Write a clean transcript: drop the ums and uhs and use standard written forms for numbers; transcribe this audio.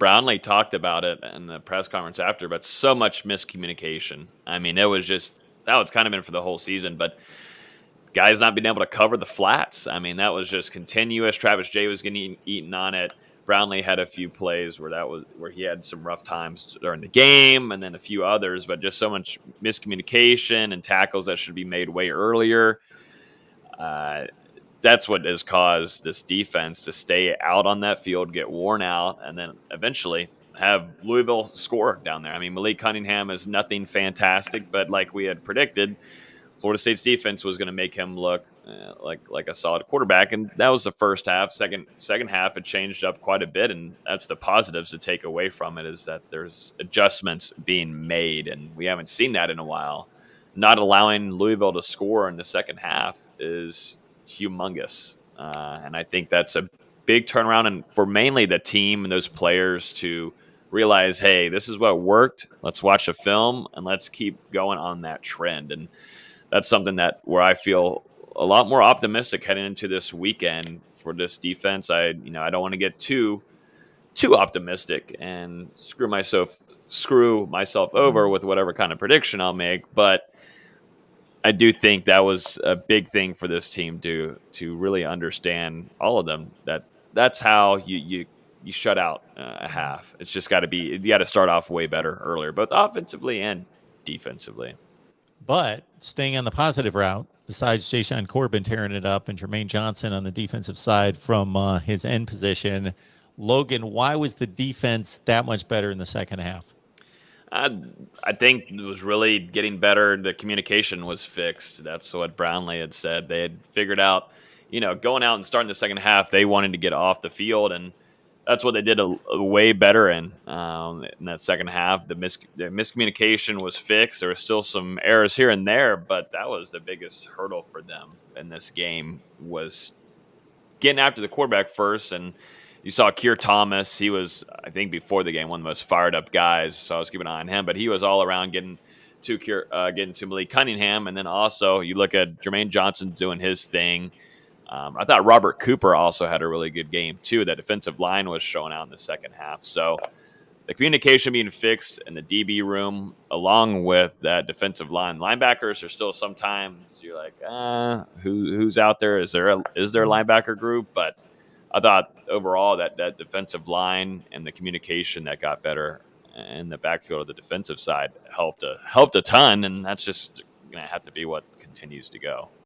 Brownlee talked about it in the press conference after, but so much miscommunication. I mean, it was just that it's kind of been for the whole season, but guys not being able to cover the flats. I mean, that was just continuous. Travis Jay was getting eaten on it. Brownlee had a few plays where he had some rough times during the game, and then a few others, but just so much miscommunication and tackles that should be made way earlier. That's what has caused this defense to stay out on that field, get worn out, and then eventually have Louisville score down there. I mean, Malik Cunningham is nothing fantastic, but like we had predicted, Florida State's defense was going to make him look like a solid quarterback, and that was the first half. Second half, it changed up quite a bit, and that's the positives to take away from it is that there's adjustments being made, and we haven't seen that in a while. Not allowing Louisville to score in the second half is humongous, and I think that's a big turnaround, and for mainly the team and those players to realize, hey, this is what worked. Let's watch a film and let's keep going on that trend. And that's something where I feel a lot more optimistic heading into this weekend for this defense. I don't want to get too optimistic and screw myself over with whatever kind of prediction I'll make, but I do think that was a big thing for this team to really understand, all of them, that's how you shut out a half. It's just got to be, you got to start off way better earlier, both offensively and defensively. But staying on the positive route, besides Jashaun Corbin tearing it up and Jermaine Johnson on the defensive side from his end position, Logan, why was the defense that much better in the second half? I think it was really getting better. The communication was fixed. That's what Brownlee had said. They had figured out, going out and starting the second half, they wanted to get off the field, and that's what they did a way better in that second half. The miscommunication was fixed. There were still some errors here and there, but that was the biggest hurdle for them in this game, was getting after the quarterback first. And you saw Keir Thomas. He was, I think, before the game, one of the most fired up guys. So I was keeping an eye on him. But he was all around getting to Malik Cunningham. And then also you look at Jermaine Johnson doing his thing. I thought Robert Cooper also had a really good game, too. That defensive line was showing out in the second half. So the communication being fixed in the DB room, along with that defensive line. Linebackers are still sometimes, you're like, who's out there? Is there a linebacker group? But I thought overall that defensive line and the communication that got better in the backfield of the defensive side helped a ton, and that's just going to have to be what continues to go.